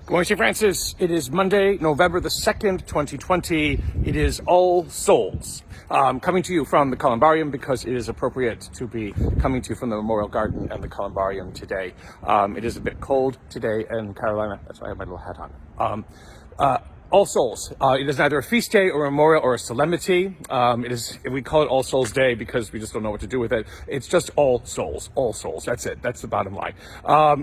Good morning, St. Francis. It is Monday, November the 2nd, 2020. It is All Souls. Coming to you from the Columbarium because it is appropriate to be coming to you from the Memorial Garden and the Columbarium today. It is a bit cold today in Carolina. That's why I have my little hat on. All Souls. It is neither a feast day or a memorial or a solemnity. We call it All Souls Day because we just don't know what to do with it. It's just all souls. All souls. That's it. That's the bottom line.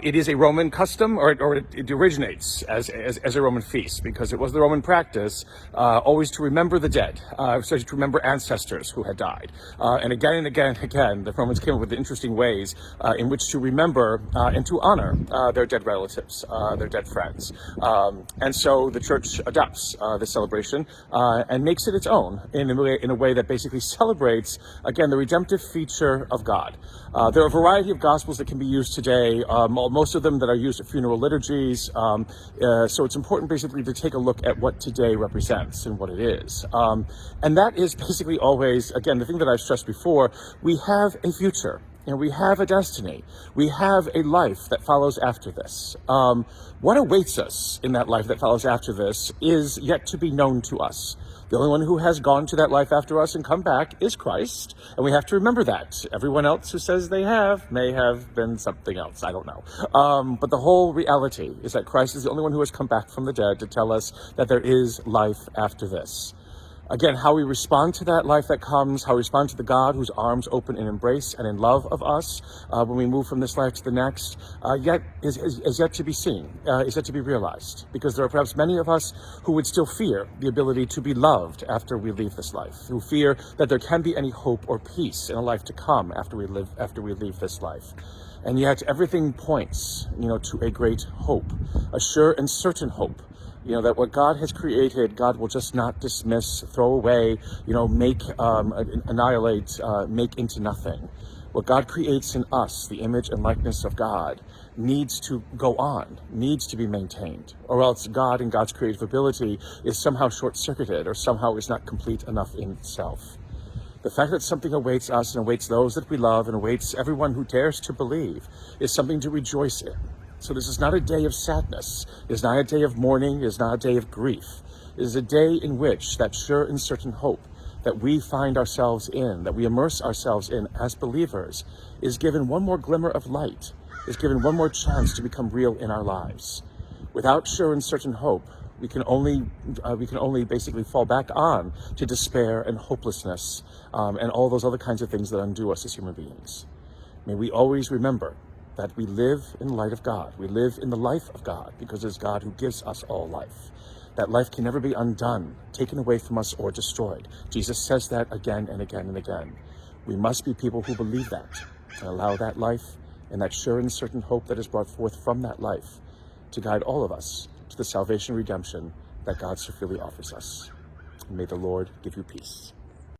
It is a Roman custom, or it originates as a Roman feast because it was the Roman practice always to remember the dead, so to remember ancestors who had died. And again, the Romans came up with interesting ways in which to remember and to honor their dead relatives, their dead friends. And so the church adopts this celebration and makes it its own in a way that basically celebrates, again, the redemptive feature of God. There are a variety of gospels that can be used today, most of them that are used at funeral liturgies, so it's important basically to take a look at what today represents and what it is. And that is basically always, again, the thing that I've stressed before, we have a future. And we have a destiny. We have a life that follows after this. What awaits us in that life that follows after this is yet to be known to us. The only one who has gone to that life after us and come back is Christ, and we have to remember that. Everyone else who says they may have been something else. I don't know. But the whole reality is that Christ is the only one who has come back from the dead to tell us that there is life after this. Again, how we respond to that life that comes, how we respond to the God whose arms open in embrace and in love of us when we move from this life to the next, yet is yet to be seen, is yet to be realized. Because there are perhaps many of us who would still fear the ability to be loved after we leave this life, who fear that there can be any hope or peace in a life to come after we leave this life. And yet everything points, to a great hope, a sure and certain hope. That what God has created, God will just not dismiss, throw away, annihilate, make into nothing. What God creates in us, the image and likeness of God, needs to go on, needs to be maintained, or else God and God's creative ability is somehow short-circuited or somehow is not complete enough in itself. The fact that something awaits us and awaits those that we love and awaits everyone who dares to believe is something to rejoice in. So this is not a day of sadness. It is not a day of mourning. It is not a day of grief. It is a day in which that sure and certain hope that we find ourselves in, that we immerse ourselves in as believers, is given one more glimmer of light, is given one more chance to become real in our lives. Without sure and certain hope, we can only basically fall back on to despair and hopelessness and all those other kinds of things that undo us as human beings. May we always remember that we live in the light of God. We live in the life of God because it's God who gives us all life. That life can never be undone, taken away from us, or destroyed. Jesus says that again and again and again. We must be people who believe that and allow that life and that sure and certain hope that is brought forth from that life to guide all of us to the salvation and redemption that God so freely offers us. And may the Lord give you peace.